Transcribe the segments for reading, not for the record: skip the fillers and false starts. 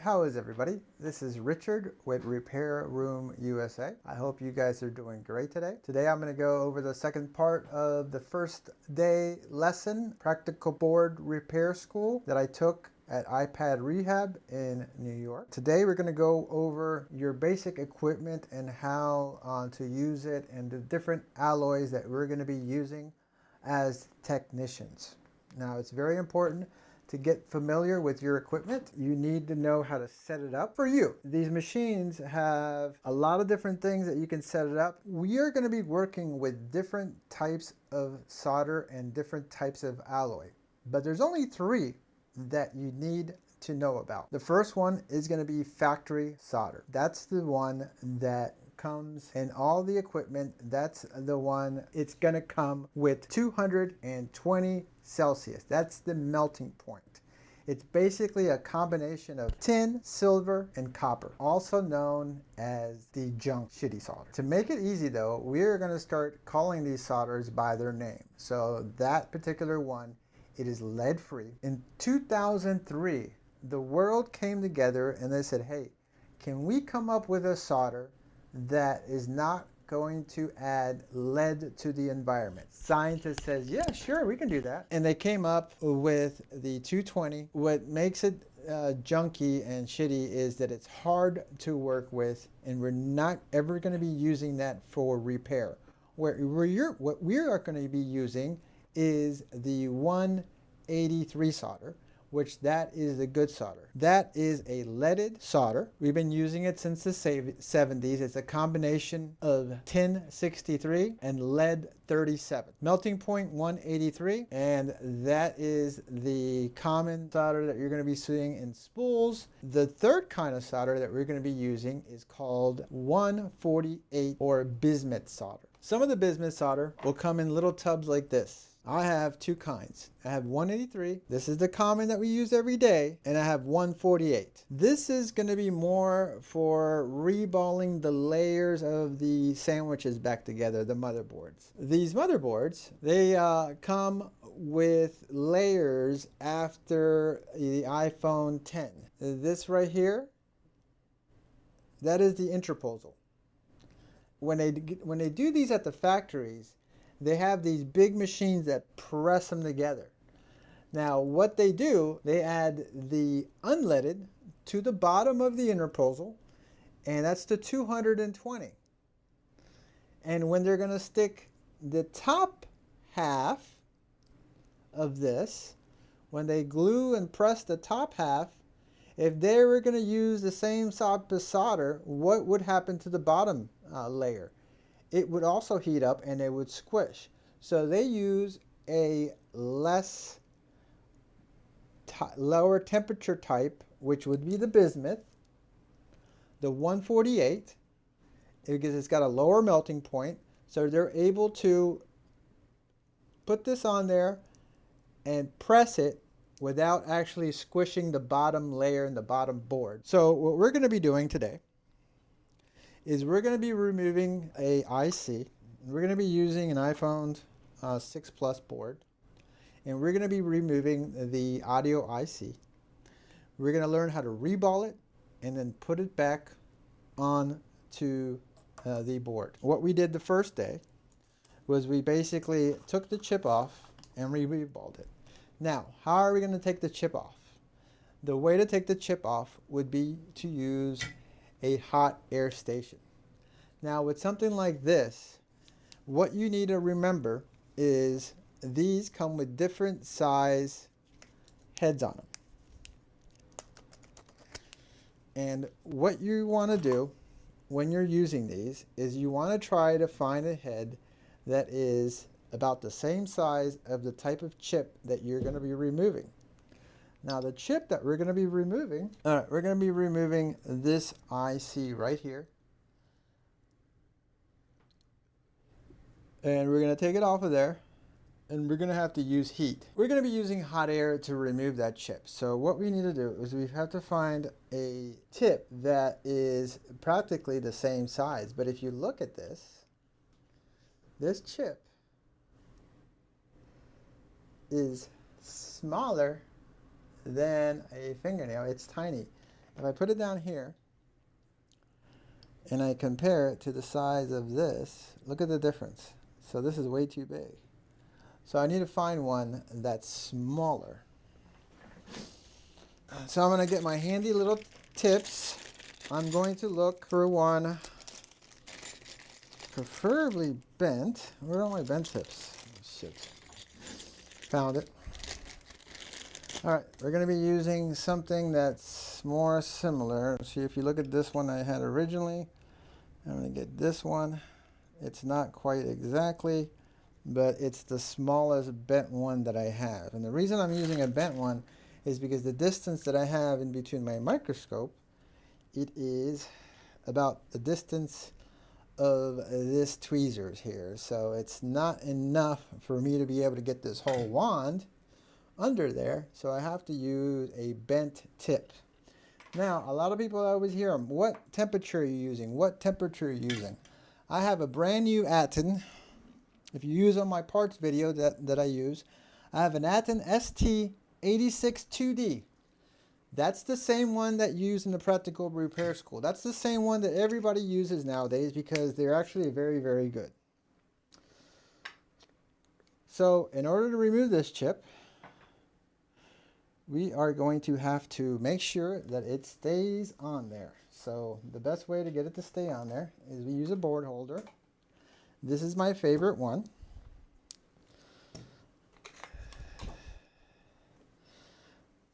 how is everybody? This is Richard with Repair Room USA. I hope you guys are doing great today. Today I'm going to go over the second part of the first day lesson, Practical Board Repair School, that I took at iPad Rehab in New York. Today we're going to go over your basic equipment and how to use it and the different alloys that we're going to be using as technicians. Now it's very important to get familiar with your equipment. You need to know how to set it up for you. These machines have a lot of different things that you can set it up. We are going to be working with different types of solder and different types of alloy, but there's only three that you need to know about. The first one is going to be factory solder. That's the one that comes in all the equipment. That's the one, it's going to come with 220 Celsius. That's the melting point. It's basically a combination of tin, silver, and copper, also known as the junk shitty solder. To make it easy though, we're going to start calling these solders by their name. So that particular one, it is lead free. In 2003, the world came together and they said, hey, can we come up with a solder that is not going to add lead to the environment? Scientists says, yeah, sure, we can do that. And they came up with the 220. What makes it junky and shitty is that it's hard to work with, and we're not ever going to be using that for repair. What we are going to be using is the 183 solder, which that is the good solder. That is a leaded solder. We've been using it since the 70s. It's a combination of tin 63 and lead 37. Melting point 183, and that is the common solder that you're going to be seeing in spools. The third kind of solder that we're going to be using is called 148 or bismuth solder. Some of the bismuth solder will come in little tubs like this. I have two kinds. I have 183. This is the common that we use every day. And I have 148. This is going to be more for reballing the layers of the sandwiches back together, the motherboards. These motherboards, they come with layers after the iPhone 10. This right here, that is the interposal. When they do these at the factories, they have these big machines that press them together. Now what they do, they add the unleaded to the bottom of the interposal, and that's the 220. And when they're going to stick the top half of this, when they glue and press the top half, if they were going to use the same solder, what would happen to the bottom layer? It would also heat up and it would squish. So they use a lower temperature type, which would be the bismuth, the 148, because it's got a lower melting point. So they're able to put this on there and press it without actually squishing the bottom layer and the bottom board. So what we're going to be doing today is we're going to be removing a IC. We're going to be using an iPhone 6 Plus board, and we're going to be removing the audio IC. We're going to learn how to reball it and then put it back on to the board. What we did the first day was we basically took the chip off and reballed it. Now, how are we going to take the chip off? The way to take the chip off would be to use a hot air station. Now with something like this, what you need to remember is these come with different size heads on them. And what you want to do when you're using these is you want to try to find a head that is about the same size of the type of chip that you're going to be removing. Now the chip that we're going to be removing, we're going to be removing this IC right here. And we're going to take it off of there, and we're going to have to use heat. We're going to be using hot air to remove that chip. So what we need to do is we have to find a tip that is practically the same size. But if you look at this chip is smaller than a fingernail. It's tiny. If I put it down here and I compare it to the size of this, look at the difference. So this is way too big. So I need to find one that's smaller. So I'm going to get my handy little tips. I'm going to look for one preferably bent. Where are my bent tips? Oh, shit. Found it. Alright, we're going to be using something that's more similar. See, if you look at this one I had originally, I'm going to get this one. It's not quite exactly, but it's the smallest bent one that I have. And the reason I'm using a bent one is because the distance that I have in between my microscope, it is about the distance of this tweezers here. So it's not enough for me to be able to get this whole wand under there. So I have to use a bent tip. Now, a lot of people always hear them, what temperature are you using? What temperature are you using? I have a brand new Atten. If you use on my parts video that I use, I have an Atten ST86-2D. That's the same one that you use in the practical repair school. That's the same one that everybody uses nowadays because they're actually very, very good. So in order to remove this chip, we are going to have to make sure that it stays on there. So the best way to get it to stay on there is we use a board holder. This is my favorite one.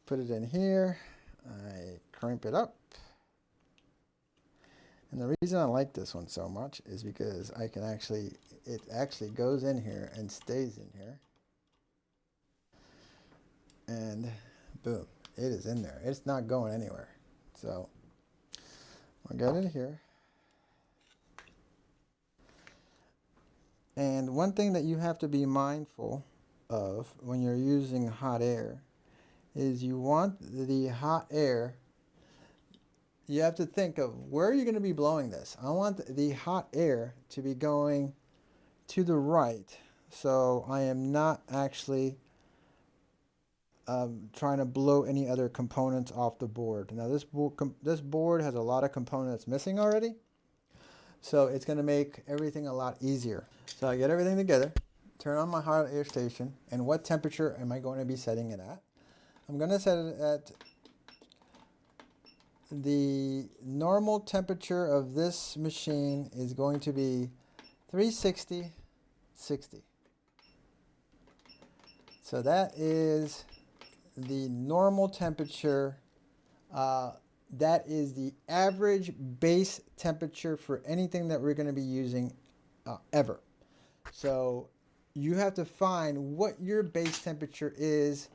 Put it in here. I crimp it up. And the reason I like this one so much is because I can actually, it actually goes in here and stays in here. And boom, it is in there. It's not going anywhere. So I'll get it here. And one thing that you have to be mindful of when you're using hot air is you want the hot air, you have to think of where are you going to be blowing this. I want the hot air to be going to the right, so I am not actually trying to blow any other components off the board. Now this board has a lot of components missing already, so it's going to make everything a lot easier. So I get everything together, turn on my hot air station, and what temperature am I going to be setting it at? I'm going to set it at the normal temperature of this machine is going to be 360, 60. So that is the normal temperature. That is the average base temperature for anything that we're going to be using ever. So you have to find what your base temperature is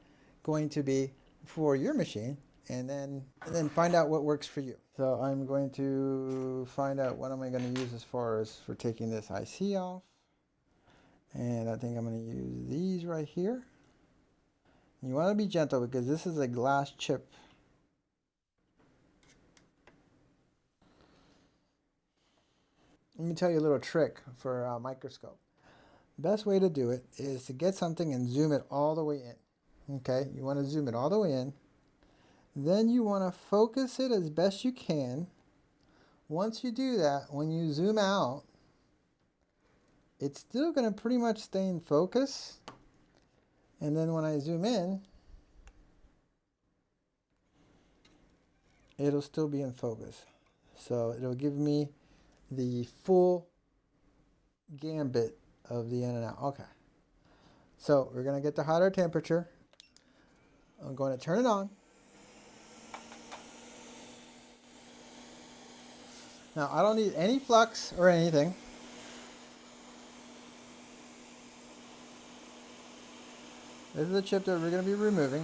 going to be for your machine, and then find out what works for you. So I'm going to find out what am I going to use as far as for taking this IC off. And I think I'm going to use these right here. You want to be gentle because this is a glass chip. Let me tell you a little trick for a microscope. Best way to do it is to get something and zoom it all the way in. Okay, you want to zoom it all the way in. Then you want to focus it as best you can. Once you do that, when you zoom out, it's still going to pretty much stay in focus. And then when I zoom in, it'll still be in focus. So it'll give me the full gambit of the in and out. Okay. So we're going to get the hot air temperature. I'm going to turn it on. Now I don't need any flux or anything. This is the chip that we're going to be removing.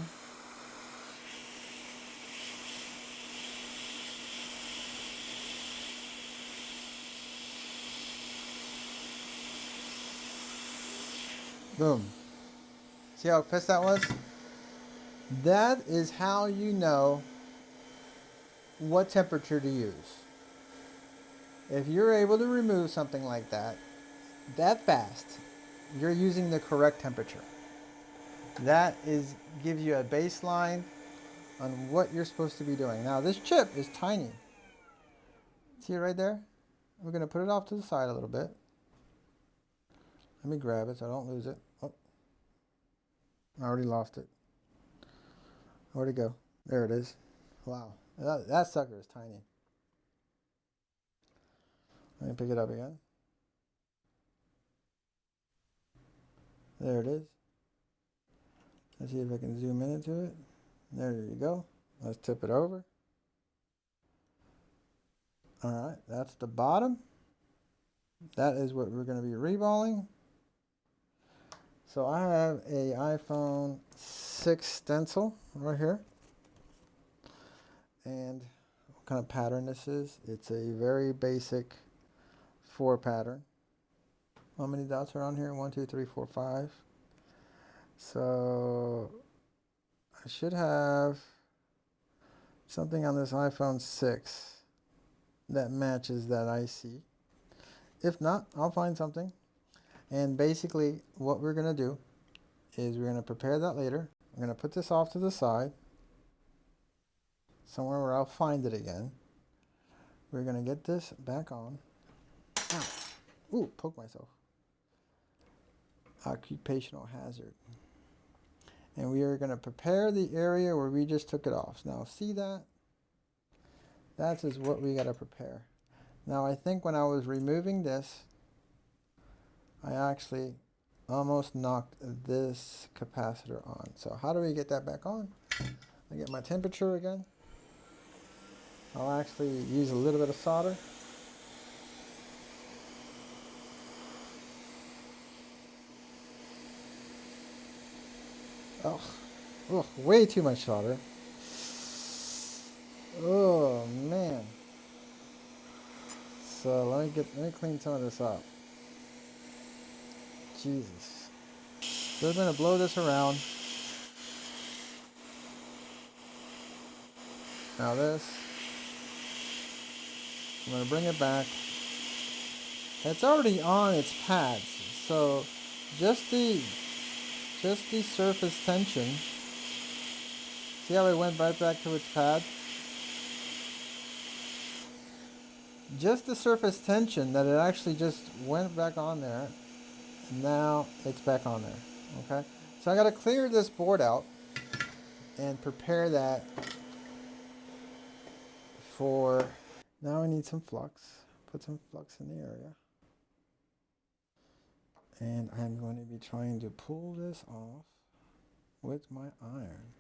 Boom. See how fast that was? That is how you know what temperature to use. If you're able to remove something like that fast, you're using the correct temperature. That gives you a baseline on what you're supposed to be doing. Now this chip is tiny. See it right there? We're going to put it off to the side a little bit. Let me grab it so I don't lose it. Oh, I already lost it. Where'd it go? There it is. Wow, that sucker is tiny. Let me pick it up again. There it is. Let's see if I can zoom into it. There you go. Let's tip it over. Alright, that's the bottom. That is what we're going to be reballing. So I have a iPhone 6 stencil right here. And what kind of pattern this is? It's a very basic 4 pattern. How many dots are on here? 1, 2, 3, 4, 5. So I should have something on this iPhone 6 that matches that IC. If not, I'll find something. And basically what we're going to do is we're going to prepare that later. I'm going to put this off to the side, somewhere where I'll find it again. We're going to get this back on. Ow. Ooh, poke myself. Occupational hazard. And we are going to prepare the area where we just took it off. Now see that? That is what we got to prepare. Now I think when I was removing this, I actually almost knocked this capacitor on. So how do we get that back on? I get my temperature again. I'll actually use a little bit of solder. Oh, way too much solder. Oh man. So let me clean some of this up. Jesus. So we're gonna blow this around. Now this, I'm gonna bring it back. It's already on its pads, so just the surface tension. See how it went right back to its pad? Just the surface tension that it actually just went back on there. Now it's back on there. Okay, so I got to clear this board out and prepare that for. Now I need some flux. Put some flux in the area. And I'm going to be trying to pull this off with my iron.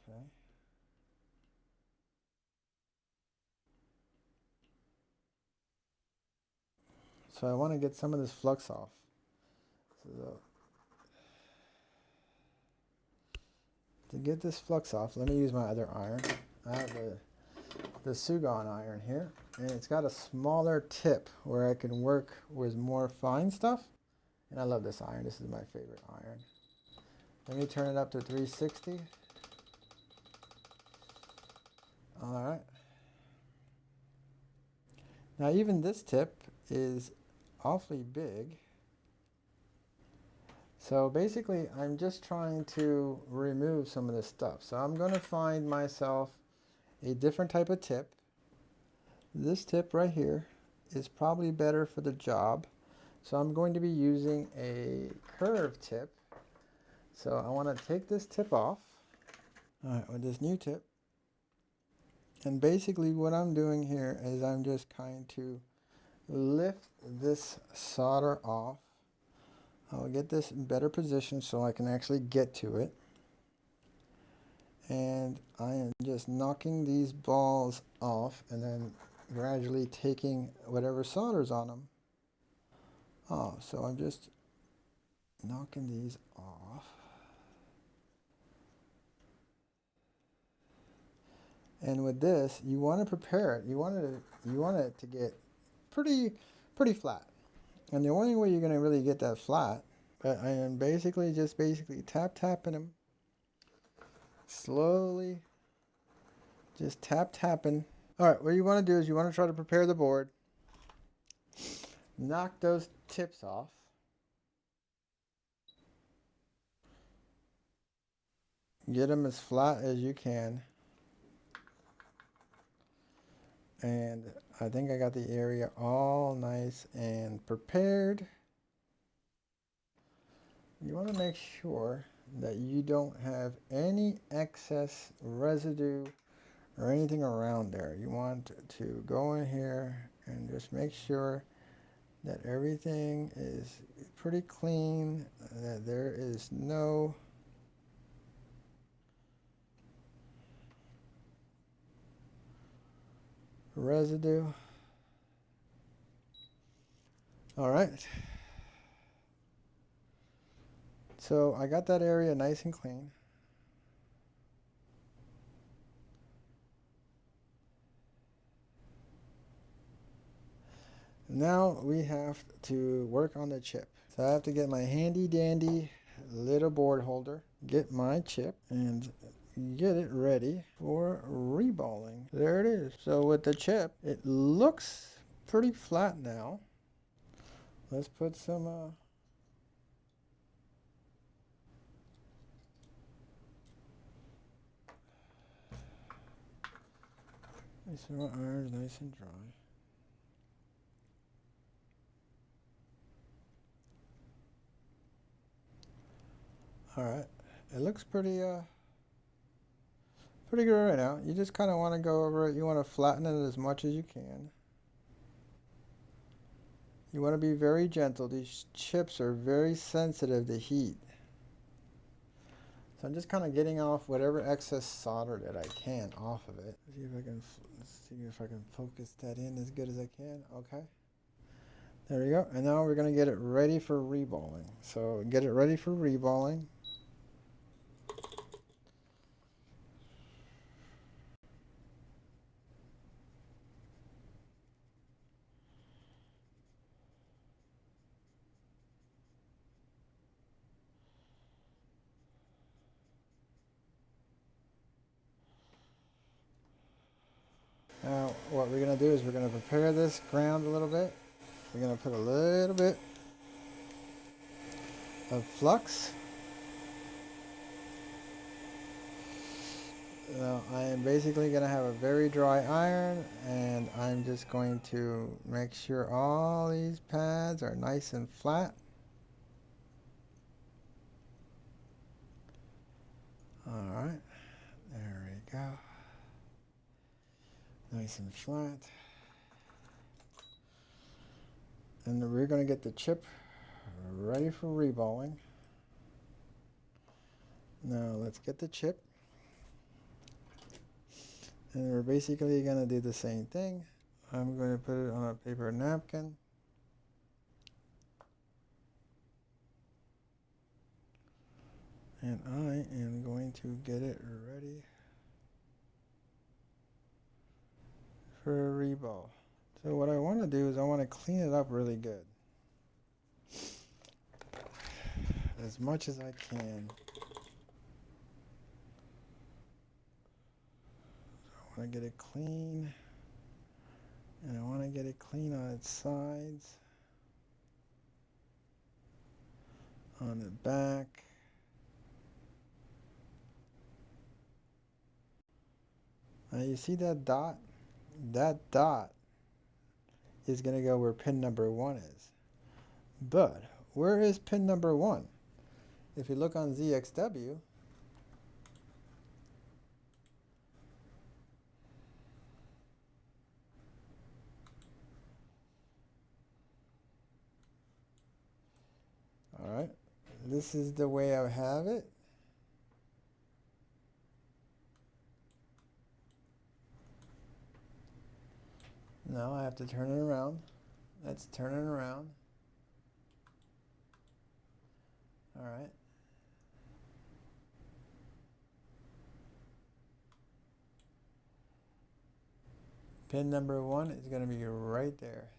Okay. So I want to get some of this flux off. So to get this flux off, let me use my other iron. I have the Sugon iron here, and it's got a smaller tip where I can work with more fine stuff. And I love this iron. This is my favorite iron. Let me turn it up to 360. All right. Now even this tip is awfully big. So basically I'm just trying to remove some of this stuff. So I'm going to find myself a different type of tip. This tip right here is probably better for the job. So I'm going to be using a curved tip. So I want to take this tip off. All right, with this new tip. And basically what I'm doing here is I'm just trying to lift this solder off. I'll get this in better position so I can actually get to it. And I am just knocking these balls off and then gradually taking whatever solder's on them off. So I'm just knocking these off. And with this, you want to prepare it. You want it to get pretty flat. And the only way you're going to really get that flat, I am basically tapping them slowly, just tapping. All right, what you want to do is you want to try to prepare the board knock those tips off. Get them as flat as you can. And I think I got the area all nice and prepared. You want to make sure that you don't have any excess residue or anything around there. You want to go in here and just make sure that everything is pretty clean, that there is no residue. All right. So I got that area nice and clean. Now we have to work on the chip. So I have to get my handy dandy little board holder, get my chip, and get it ready for reballing. There it is. So with the chip, it looks pretty flat now. Let's put some iron nice and dry. All right, it looks pretty good right now. You just kind of want to go over it. You want to flatten it as much as you can. You want to be very gentle. These chips are very sensitive to heat. So I'm just kind of getting off whatever excess solder that I can off of it. Let's see if I can focus that in as good as I can. Okay. There we go. And now we're going to get it ready for reballing. So get it ready for reballing. Now what we're going to do is we're going to prepare this ground a little bit. We're going to put a little bit of flux. Now I am basically going to have a very dry iron, and I'm just going to make sure all these pads are nice and flat. All right, there we go. Nice and flat. And we're going to get the chip ready for reballing. Now let's get the chip. And we're basically going to do the same thing. I'm going to put it on a paper napkin. And I am going to get it ready for a reball. So what I want to do is I want to clean it up really good. As much as I can. I want to get it clean. And I want to get it clean on its sides. On the back. Now you see that dot? That dot is going to go where pin number 1 is. But where is pin number 1? If you look on ZXW, all right, this is the way I have it. Now I have to turn it around. Let's turn it around. All right. Pin number 1 is going to be right there.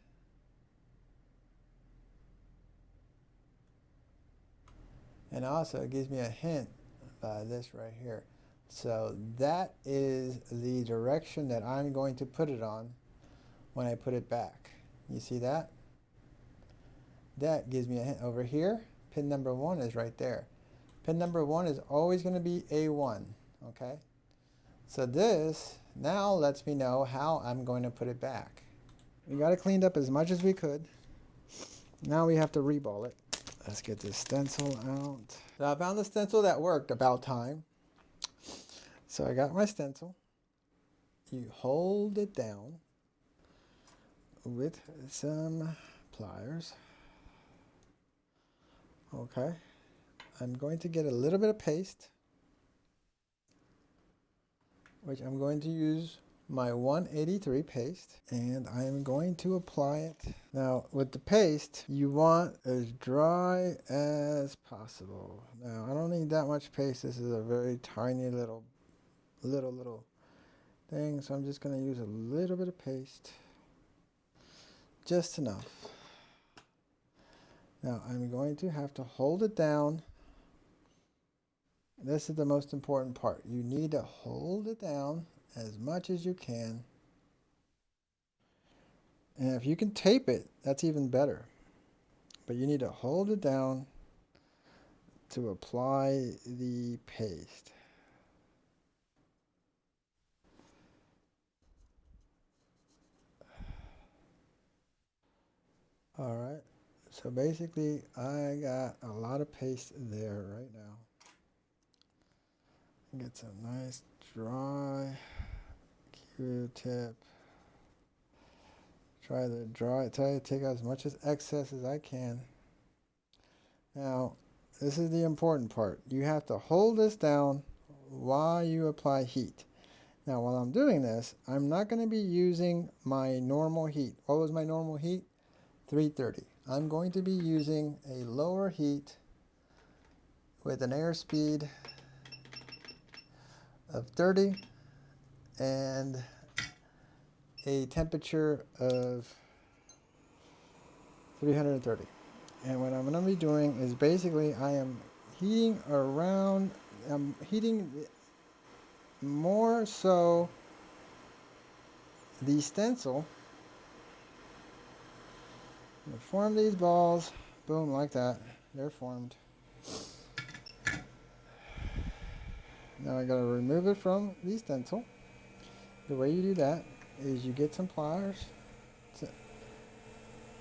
And also it gives me a hint by this right here. So that is the direction that I'm going to put it on when I put it back. You see that? That gives me a hint. Over here, pin number 1 is right there. Pin number 1 is always going to be A1, okay? So this now lets me know how I'm going to put it back. We got it cleaned up as much as we could. Now we have to reball it. Let's get this stencil out. So I found the stencil that worked, about time. So I got my stencil. You hold it down with some pliers. Okay. I'm going to get a little bit of paste, which I'm going to use my 183 paste, and I'm going to apply it. Now with the paste, you want as dry as possible. Now I don't need that much paste. This is a very tiny little thing, so I'm just going to use a little bit of paste, just enough. Now I'm going to have to hold it down. This is the most important part. You need to hold it down as much as you can. And if you can tape it, that's even better. But you need to hold it down to apply the paste. All right. So basically, I got a lot of paste there right now. Get some nice dry Q-tip. Try to take out as much as excess as I can. Now, this is the important part. You have to hold this down while you apply heat. Now, while I'm doing this, I'm not going to be using my normal heat. What was my normal heat? 330. I'm going to be using a lower heat with an airspeed of 30 and a temperature of 330. And what I'm going to be doing is basically I am heating around, I'm heating more so the stencil. I'm going to form these balls, boom, like that. They're formed. Now I got to remove it from the stencil. The way you do that is you get some pliers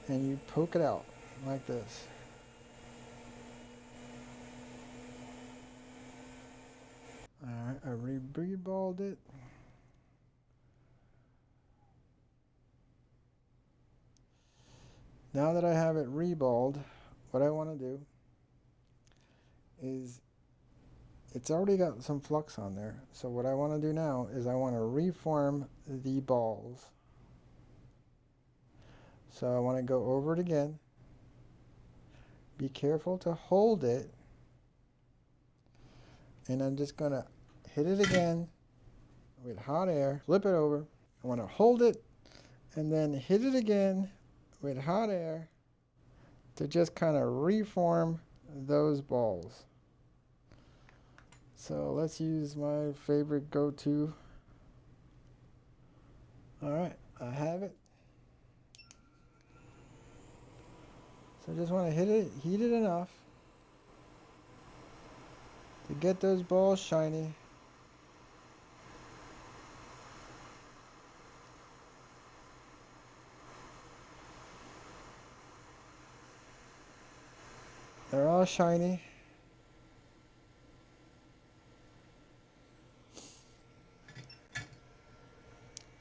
and you poke it out like this. Alright, I reballed it. Now that I have it reballed, what I want to do is, it's already got some flux on there. So what I want to do now is I want to reform the balls. So I want to go over it again. Be careful to hold it. And I'm just going to hit it again with hot air. Flip it over. I want to hold it and then hit it again with hot air to just kind of reform those balls. So let's use my favorite go-to. Alright, I have it. So I just want to heat it enough to get those balls shiny. They're all shiny.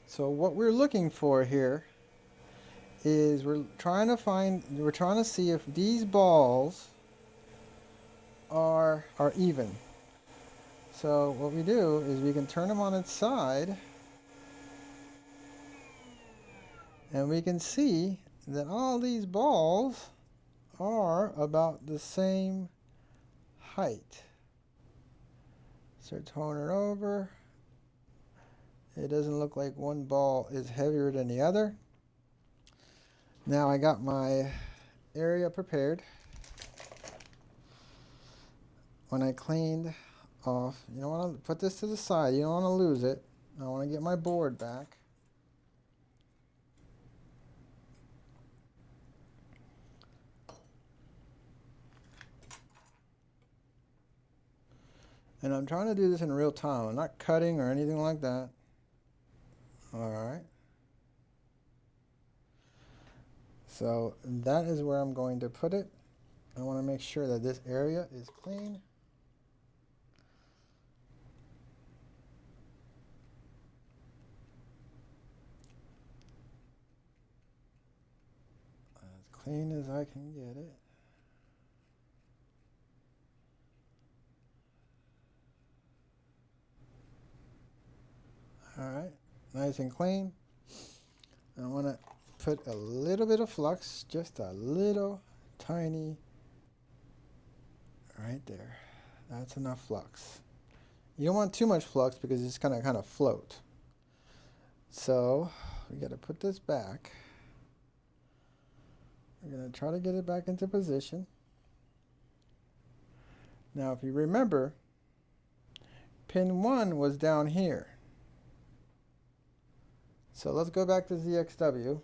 So what we're looking for here is we're trying to see if these balls are even. So what we do is we can turn them on its side and we can see that all these balls are about the same height. So turn it over. It doesn't look like one ball is heavier than the other. Now I got my area prepared. When I cleaned off, you don't want to put this to the side, you don't want to lose it. I want to get my board back. And I'm trying to do this in real time. I'm not cutting or anything like that. All right. So that is where I'm going to put it. I want to make sure that this area is clean. As clean as I can get it. All right, nice and clean. I want to put a little bit of flux, just a little tiny, right there. That's enough flux. You don't want too much flux because it's gonna kind of float. So we got to put this back. We're gonna try to get it back into position. Now, if you remember, pin 1 was down here. So let's go back to ZXW.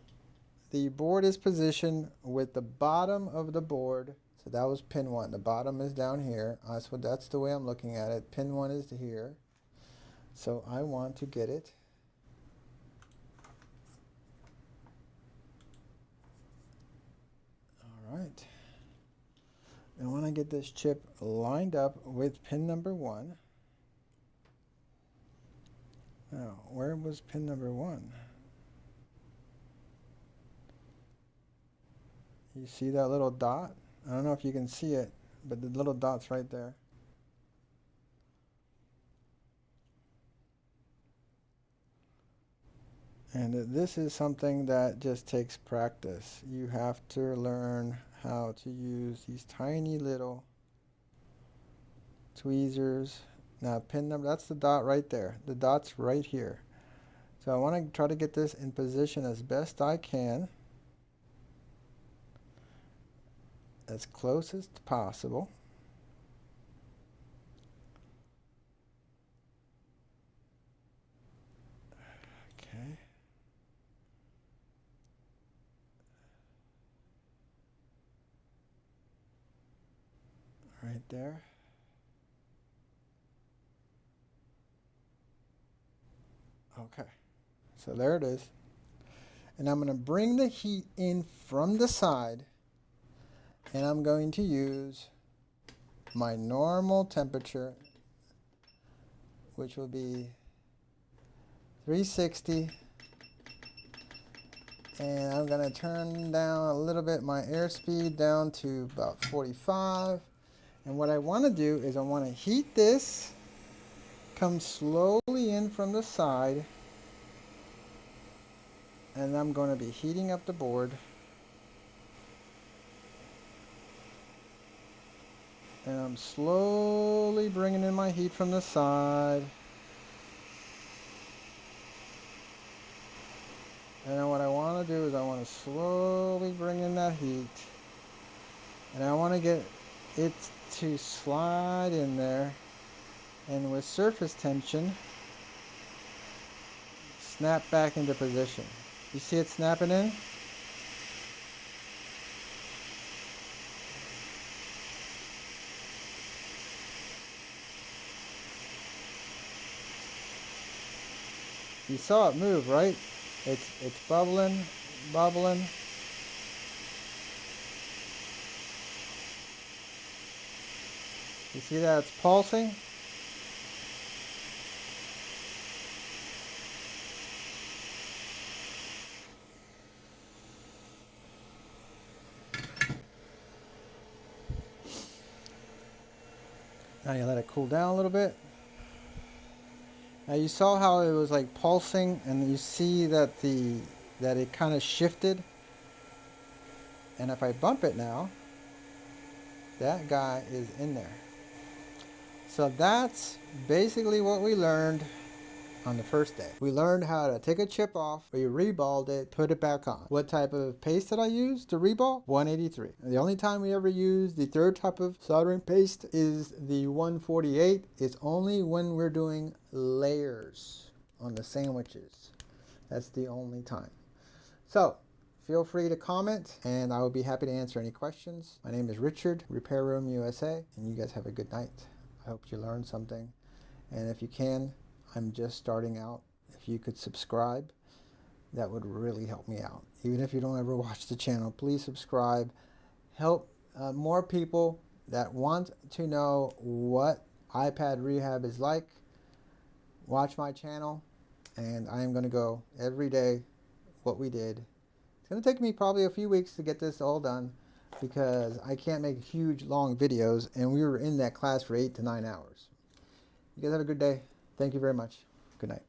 The board is positioned with the bottom of the board. So that was pin 1. The bottom is down here. That's the way I'm looking at it. Pin 1 is here. So I want to get it all right. I want to get this chip lined up with pin number 1. Now, where was pin number 1? You see that little dot? I don't know if you can see it, but the little dot's right there. And this is something that just takes practice. You have to learn how to use these tiny little tweezers. Now pin number, that's the dot right there. The dot's right here. So I want to try to get this in position as best I can. As close as possible. Okay. Right there. Okay. So there it is. And I'm going to bring the heat in from the side. And I'm going to use my normal temperature, which will be 360. And I'm going to turn down a little bit my airspeed down to about 45. And what I want to do is I want to heat this, come slowly in from the side, and I'm going to be heating up the board. And I'm slowly bringing in my heat from the side. And then what I want to do is I want to slowly bring in that heat. And I want to get it to slide in there. And with surface tension, snap back into position. You see it snapping in? You saw it move, right? It's bubbling, bubbling. You see that it's pulsing? Now you let it cool down a little bit. Now you saw how it was like pulsing, and you see that it kind of shifted. And if I bump it now, that guy is in there. So that's basically what we learned on the first day. We learned how to take a chip off, we reballed it, put it back on. What type of paste did I use to reball? 183. The only time we ever use the third type of soldering paste is the 148. It's only when we're doing layers on the sandwiches. That's the only time. So feel free to comment, and I will be happy to answer any questions. My name is Richard, Repair Room USA, and you guys have a good night. I hope you learned something. And if you can, I'm just starting out. If you could subscribe, that would really help me out. Even if you don't ever watch the channel, please subscribe. Help more people that want to know what iPad rehab is like. Watch my channel, and I am going to go every day what we did. It's going to take me probably a few weeks to get this all done because I can't make huge long videos, and we were in that class for 8 to 9 hours. You guys have a good day. Thank you very much. Good night.